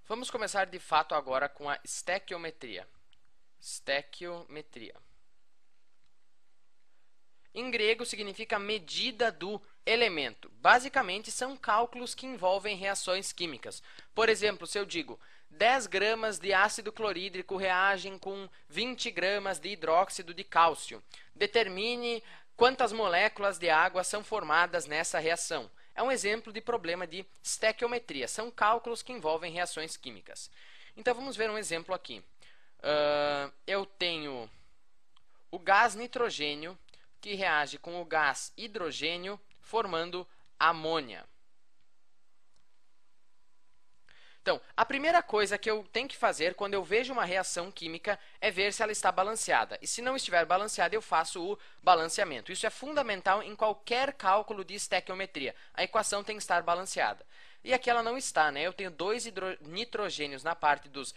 Vamos começar de fato agora com a estequiometria. Estequiometria. Em grego significa medida do elemento. Basicamente, são cálculos que envolvem reações químicas. Por exemplo, se eu digo 10 gramas de ácido clorídrico reagem com 20 gramas de hidróxido de cálcio, determine quantas moléculas de água são formadas nessa reação. É um exemplo de problema de estequiometria. São cálculos que envolvem reações químicas. Então, vamos ver um exemplo aqui. Eu tenho o gás nitrogênio que reage com o gás hidrogênio, formando amônia. Então, a primeira coisa que eu tenho que fazer quando eu vejo uma reação química é ver se ela está balanceada. E se não estiver balanceada, eu faço o balanceamento. Isso é fundamental em qualquer cálculo de estequiometria. A equação tem que estar balanceada. E aqui ela não está, né? Eu tenho 2 nitrogênios na parte dos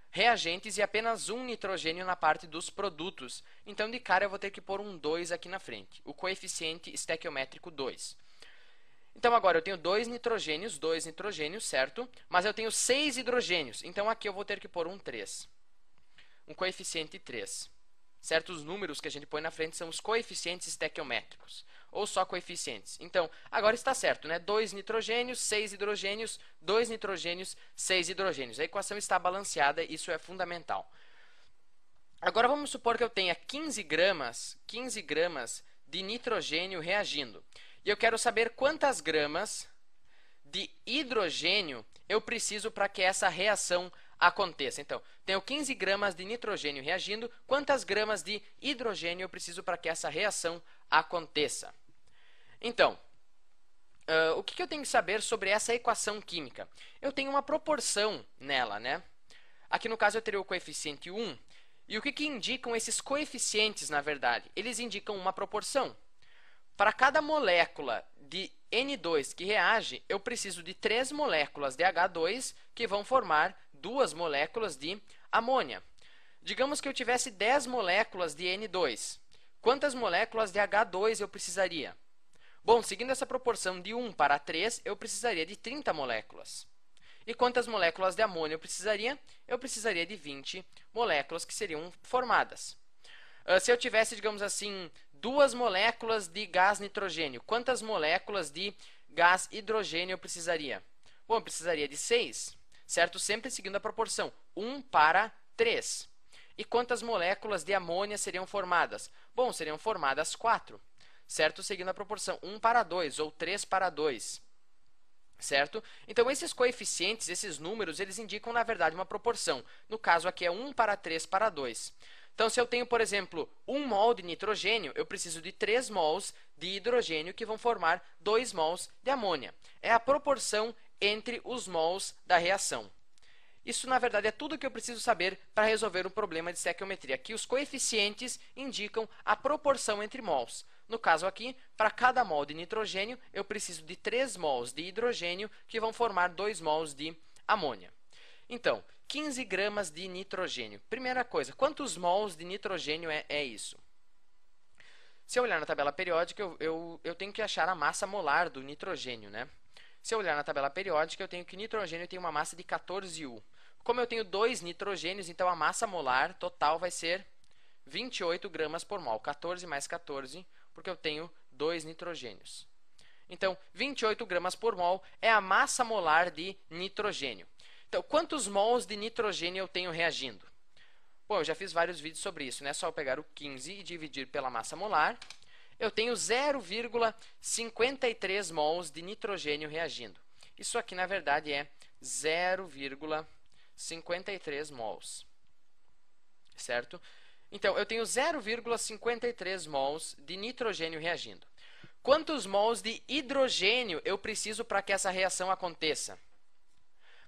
reagentes e apenas um nitrogênio na parte dos produtos. Então, de cara, eu vou ter que pôr um 2 aqui na frente. O coeficiente estequiométrico 2. Então, agora eu tenho 2 nitrogênios, certo? Mas eu tenho 6 hidrogênios. Então, aqui eu vou ter que pôr um 3. Um coeficiente 3. Certo? Os números que a gente põe na frente são os coeficientes estequiométricos. Ou só coeficientes. Então, agora está certo, né? 2 nitrogênios, 6 hidrogênios, 2 nitrogênios, 6 hidrogênios. A equação está balanceada, isso é fundamental. Agora, vamos supor que eu tenha 15 gramas de nitrogênio reagindo. E eu quero saber quantas gramas de hidrogênio eu preciso para que essa reação aconteça. Então, tenho 15 gramas de nitrogênio reagindo. Quantas gramas de hidrogênio eu preciso para que essa reação aconteça? Então, o que eu tenho que saber sobre essa equação química? Eu tenho uma proporção nela, né? Aqui, no caso, eu teria o coeficiente 1. E o que indicam esses coeficientes, na verdade? Eles indicam uma proporção. Para cada molécula de N2 que reage, eu preciso de 3 moléculas de H2 que vão formar 2 moléculas de amônia. Digamos que eu tivesse 10 moléculas de N2. Quantas moléculas de H2 eu precisaria? Bom, seguindo essa proporção de 1 para 3, eu precisaria de 30 moléculas. E quantas moléculas de amônia eu precisaria? Eu precisaria de 20 moléculas que seriam formadas. Se eu tivesse, digamos assim, 2 moléculas de gás nitrogênio, quantas moléculas de gás hidrogênio eu precisaria? Bom, eu precisaria de 6, certo? Sempre seguindo a proporção 1 para 3. E quantas moléculas de amônia seriam formadas? Bom, seriam formadas 4, certo? Seguindo a proporção 1 para 2 ou 3 para 2. Certo? Então, esses coeficientes, esses números, eles indicam, na verdade, uma proporção. No caso aqui é 1 para 3 para 2. Então, se eu tenho, por exemplo, 1 mol de nitrogênio, eu preciso de 3 mols de hidrogênio que vão formar 2 mols de amônia. É a proporção entre os mols da reação. Isso, na verdade, é tudo que eu preciso saber para resolver um problema de estequiometria. Aqui, os coeficientes indicam a proporção entre mols. No caso aqui, para cada mol de nitrogênio, eu preciso de 3 mols de hidrogênio que vão formar 2 mols de amônia. Então, 15 gramas de nitrogênio. Primeira coisa, quantos mols de nitrogênio é isso? Se eu olhar na tabela periódica, eu tenho que achar a massa molar do nitrogênio, né? Se eu olhar na tabela periódica, eu tenho que o nitrogênio tem uma massa de 14 U. Como eu tenho 2 nitrogênios, então a massa molar total vai ser 28 gramas por mol. 14 mais 14, porque eu tenho 2 nitrogênios. Então, 28 gramas por mol é a massa molar de nitrogênio. Então, quantos mols de nitrogênio eu tenho reagindo? Bom, eu já fiz vários vídeos sobre isso, né? Só eu pegar o 15 e dividir pela massa molar. Eu tenho 0,53 mols de nitrogênio reagindo. Isso aqui, na verdade, é 0,53 mols. Certo? Então, eu tenho 0,53 mols de nitrogênio reagindo. Quantos mols de hidrogênio eu preciso para que essa reação aconteça?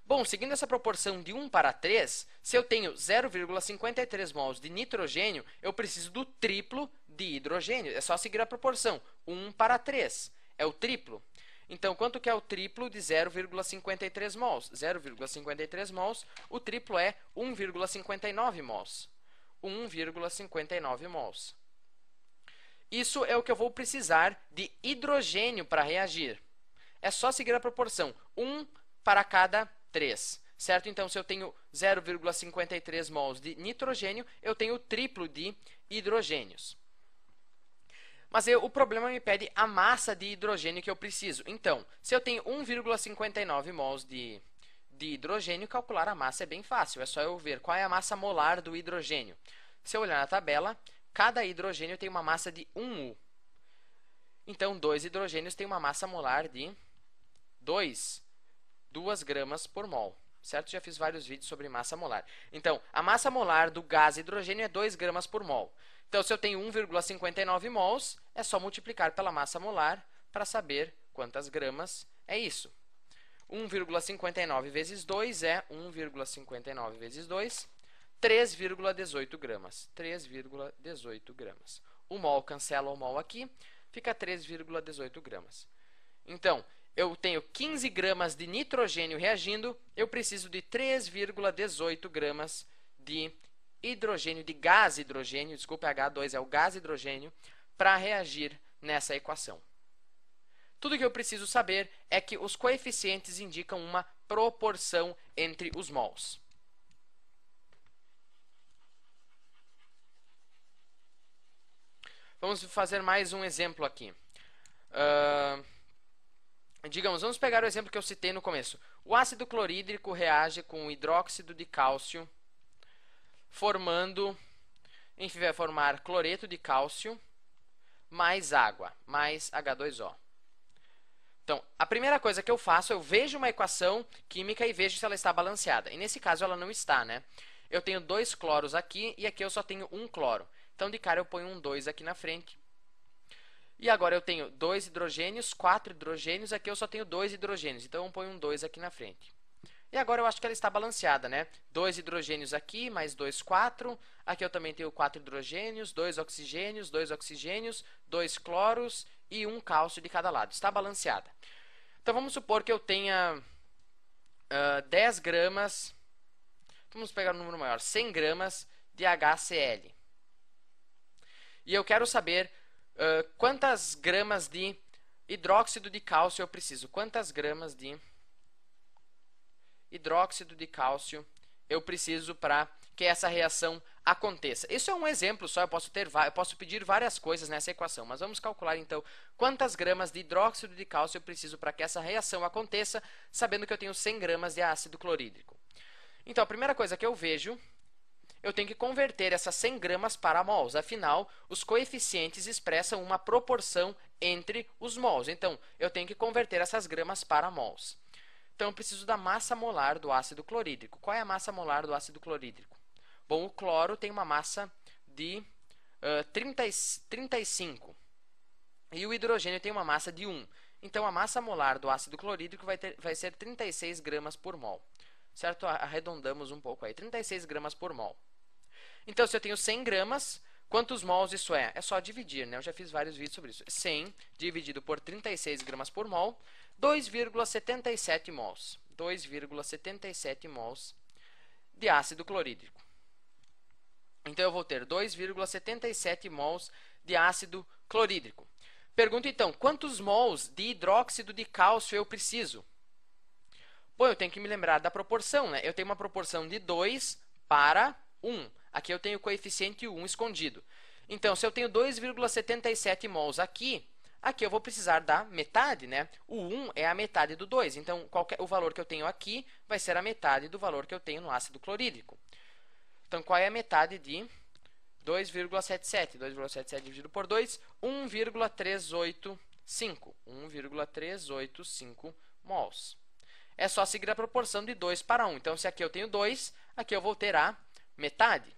Bom, seguindo essa proporção de 1 para 3, se eu tenho 0,53 mols de nitrogênio, eu preciso do triplo de hidrogênio. É só seguir a proporção, 1 para 3. É o triplo. Então, quanto que é o triplo de 0,53 mols? 0,53 mols, o triplo é 1,59 mols. 1,59 mols. Isso é o que eu vou precisar de hidrogênio para reagir. É só seguir a proporção 1 para cada 3, certo? Então, se eu tenho 0,53 mols de nitrogênio, eu tenho o triplo de hidrogênios. Mas o problema me pede a massa de hidrogênio que eu preciso. Então, se eu tenho 1,59 mols de hidrogênio, calcular a massa é bem fácil. É só eu ver qual é a massa molar do hidrogênio. Se eu olhar na tabela, cada hidrogênio tem uma massa de 1 U. Então, 2 hidrogênios têm uma massa molar de 2 gramas por mol. Certo? Já fiz vários vídeos sobre massa molar. Então, a massa molar do gás hidrogênio é 2 gramas por mol. Então, se eu tenho 1,59 mols, é só multiplicar pela massa molar para saber quantas gramas é isso. 1,59 vezes 2 é 1,59 vezes 2, 3,18 gramas. 3,18 gramas. O mol cancela o mol aqui, fica 3,18 gramas. Então, eu tenho 15 gramas de nitrogênio reagindo, eu preciso de 3,18 gramas de hidrogênio, de gás hidrogênio, desculpa, H2 é o gás hidrogênio, para reagir nessa equação. Tudo que eu preciso saber é que os coeficientes indicam uma proporção entre os mols. Vamos fazer mais um exemplo aqui. Digamos, vamos pegar o exemplo que eu citei no começo. O ácido clorídrico reage com o hidróxido de cálcio, enfim, vai formar cloreto de cálcio mais água, mais H2O. Então, a primeira coisa que eu faço, eu vejo uma equação química e vejo se ela está balanceada. E nesse caso, ela não está, né? Eu tenho 2 cloros aqui e aqui eu só tenho 1 cloro. Então, de cara, eu ponho um 2 aqui na frente. E agora eu tenho 2 hidrogênios, 4 hidrogênios, aqui eu só tenho 2 hidrogênios. Então, eu ponho um 2 aqui na frente. E agora eu acho que ela está balanceada, né? 2 hidrogênios aqui, mais 2, 4. Aqui eu também tenho 4 hidrogênios, 2 oxigênios, 2 cloros e 1 cálcio de cada lado. Está balanceada. Então, vamos supor que eu tenha 10 gramas, vamos pegar um número maior, 100 gramas de HCl. E eu quero saber quantas gramas de hidróxido de cálcio eu preciso. Quantas gramas de hidróxido de cálcio eu preciso para que essa reação aconteça. Isso é um exemplo só, eu posso pedir várias coisas nessa equação, mas vamos calcular então quantas gramas de hidróxido de cálcio eu preciso para que essa reação aconteça, sabendo que eu tenho 100 gramas de ácido clorídrico. Então, a primeira coisa que eu vejo, eu tenho que converter essas 100 gramas para mols, afinal, os coeficientes expressam uma proporção entre os mols, então eu tenho que converter essas gramas para mols. Então, eu preciso da massa molar do ácido clorídrico. Qual é a massa molar do ácido clorídrico? Bom, o cloro tem uma massa de 35 e o hidrogênio tem uma massa de 1. Então, a massa molar do ácido clorídrico vai ser 36 gramas por mol. Certo? Arredondamos um pouco aí. 36 gramas por mol. Então, se eu tenho 100 gramas, quantos mols isso é? É só dividir, né? Eu já fiz vários vídeos sobre isso. 100 dividido por 36 gramas por mol, 2,77 mols. 2,77 mols de ácido clorídrico. Então, eu vou ter 2,77 mols de ácido clorídrico. Pergunto, então, quantos mols de hidróxido de cálcio eu preciso? Bom, eu tenho que me lembrar da proporção, né? Eu tenho uma proporção de 2 para 1. Aqui eu tenho o coeficiente 1 escondido. Então, se eu tenho 2,77 mols aqui eu vou precisar da metade, né? O 1 é a metade do 2. Então, o valor que eu tenho aqui vai ser a metade do valor que eu tenho no ácido clorídrico. Então, qual é a metade de 2,77? 2,77 dividido por 2, 1,385. 1,385 mols. É só seguir a proporção de 2 para 1. Então, se aqui eu tenho 2, aqui eu vou ter a metade.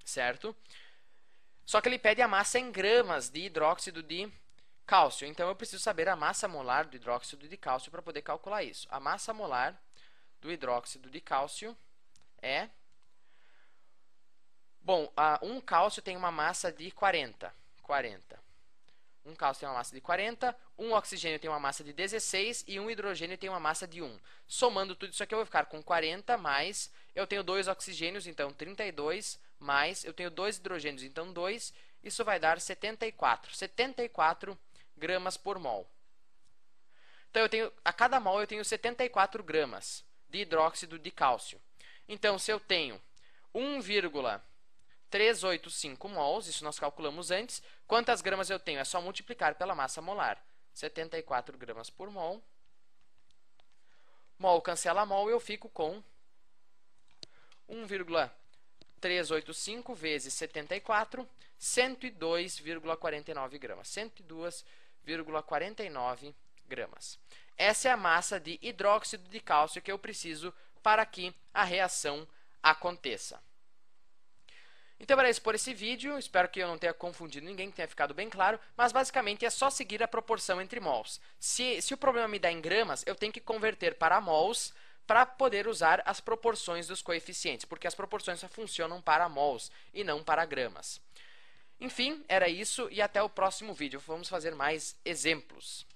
Certo? Só que ele pede a massa em gramas de hidróxido de cálcio. Então, eu preciso saber a massa molar do hidróxido de cálcio para poder calcular isso. A massa molar do hidróxido de cálcio é... Bom, um cálcio tem uma massa de 40. Um cálcio tem uma massa de 40, um oxigênio tem uma massa de 16 e um hidrogênio tem uma massa de 1. Somando tudo isso aqui, eu vou ficar com 40 mais... Eu tenho 2 oxigênios, então 32, mais... Eu tenho 2 hidrogênios, então 2. Isso vai dar 74. 74 gramas por mol. Então, a cada mol eu tenho 74 gramas. de hidróxido de cálcio. Então, se eu tenho 1,385 mols, isso nós calculamos antes, quantas gramas eu tenho? É só multiplicar pela massa molar. 74 gramas por mol. Mol cancela mol e eu fico com 1,385 vezes 74, 102,49 gramas. 102,49 gramas. Essa é a massa de hidróxido de cálcio que eu preciso para que a reação aconteça. Então, era isso por esse vídeo. Espero que eu não tenha confundido ninguém, que tenha ficado bem claro. Mas, basicamente, é só seguir a proporção entre mols. Se o problema me dá em gramas, eu tenho que converter para mols para poder usar as proporções dos coeficientes, porque as proporções só funcionam para mols e não para gramas. Enfim, era isso e até o próximo vídeo. Vamos fazer mais exemplos.